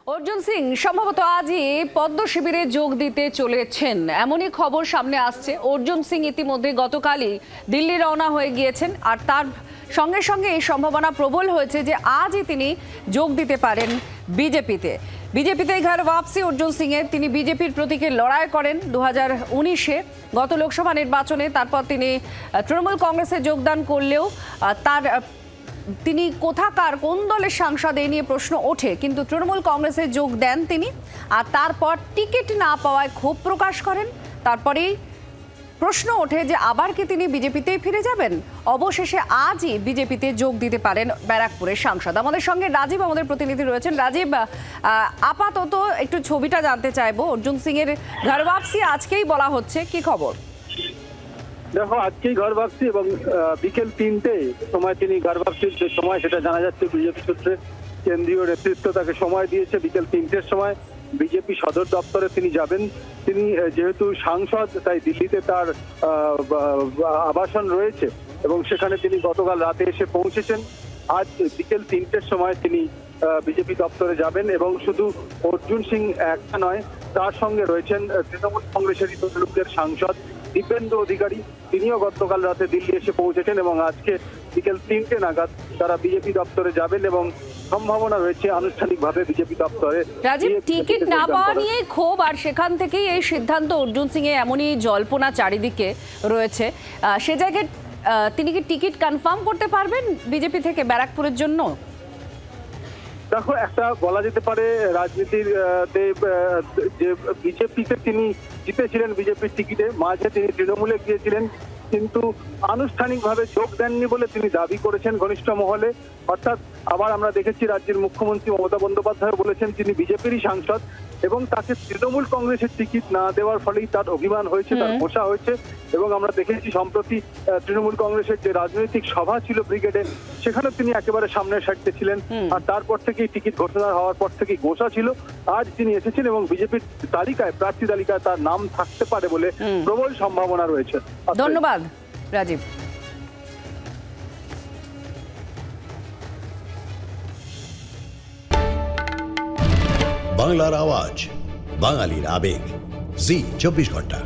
অর্জুন সিং সম্ভবত আজই পদ্ম শিবিরে যোগ দিতে চলেছেন, এমনই খবর সামনে আসছে। অর্জুন সিং ইতিমধ্যে গতকালই দিল্লি রওনা হয়ে গিয়েছেন, আর তার সঙ্গে সঙ্গে এই সম্ভাবনা প্রবল হয়েছে যে আজই তিনি যোগ দিতে পারেন বিজেপিতে ঘর ওয়াপসি অর্জুন সিং এর। তিনি বিজেপির প্রতীকে লড়াই করেন 2019-এ গত লোকসভা নির্বাচনে। তারপর তিনি তৃণমূল কংগ্রেসে যোগদান করলেও তিনি কোথাকার কোন দলের সাংসদ এই নিয়ে প্রশ্ন ওঠে, কিন্তু তৃণমূল কংগ্রেসে যোগ দেন তিনি। আর তারপর টিকিট না পাওয়ায় ক্ষোভ প্রকাশ করেন। তারপরেই প্রশ্ন ওঠে যে আবার কি তিনি বিজেপিতেই ফিরে যাবেন। অবশেষে আজই বিজেপিতে যোগ দিতে পারেন ব্যারাকপুরের সাংসদ। আমাদের সঙ্গে রাজীব, আমাদের প্রতিনিধি রয়েছেন। রাজীব, আপাতত একটু ছবিটা জানতে চাইবো। অর্জুন সিং এর ঘর ওয়াপসি আজকেই বলা হচ্ছে, কি খবর? দেখো, আজকেই ঘর ভাবছি এবং বিকেল 3টে সময় তিনি ঘর ভাবছির যে সময় সেটা জানা যাচ্ছে বিজেপি সূত্রে। কেন্দ্রীয় নেতৃত্ব তাকে সময় দিয়েছে বিকেল 3টের সময় বিজেপি সদর দপ্তরে তিনি যাবেন। তিনি যেহেতু সাংসদ, তাই দিল্লিতে তার আবাসন রয়েছে এবং সেখানে তিনি গতকাল রাতে এসে পৌঁছেছেন। আজ বিকেল 3টের সময় তিনি বিজেপি দপ্তরে যাবেন এবং শুধু অর্জুন সিং একটা নয়, তার সঙ্গে রয়েছেন তৃণমূল কংগ্রেসেরই তমলুকের সাংসদ দীপেন্দু অধিকারী। তিনিও গতকাল রাতে দিল্লি এসে পৌঁছেছেন এবং আজকে বিকেল 3টে নাগাদ তারা বিজেপি দপ্তরে যাবেন এবং সম্ভাবনা রয়েছে আনুষ্ঠানিকভাবে বিজেপি দপ্তরে। রাজীব, টিকিট না পাওয়া নিয়ে ক্ষোভ, আর সেখান থেকেই এই সিদ্ধান্ত অর্জুন সিং এ, এমনই জল্পনা চারিদিকে রয়েছে। সে জায়গায় তিনি কি টিকিট কনফার্ম করতে পারবেন বিজেপি থেকে ব্যারাকপুরের জন্য? দেখো, একটা বলা যেতে পারে রাজনীতির যে বিজেপিতে তিনি জিতেছিলেন বিজেপির টিকিটে, মাঝে তিনি তৃণমূলে গিয়েছিলেন, কিন্তু আনুষ্ঠানিকভাবে যোগ দেননি বলে তিনি দাবি করেছেন ঘনিষ্ঠ মহলে। অর্থাৎ আবার আমরা দেখেছি রাজ্যের মুখ্যমন্ত্রী মমতা বন্দ্যোপাধ্যায় বলেছেন তিনি বিজেপিরই সাংসদ এবং তাকে তৃণমূল কংগ্রেসের টিকিট না দেওয়ার ফলেই তার অভিমান হয়েছে, তার পোষা হয়েছে। এবং আমরা দেখেছি সম্প্রতি তৃণমূল কংগ্রেসের যে রাজনৈতিক সভা ছিল ব্রিগেডে, সেখানে তিনি একেবারে সামনের সারিতে ছিলেন। আর তারপর থেকেই টিকিট ঘোষণা হওয়ার পর থেকেই ঘোষা ছিল। আজ তিনি এসেছেন এবং বিজেপির তালিকায়, প্রার্থী তালিকায় তার নাম থাকতে পারে বলে প্রবল সম্ভাবনা রয়েছে। ধন্যবাদ রাজীব। বাংলার আওয়াজ, বাঙালির আবেগ, জি 24 ঘন্টা।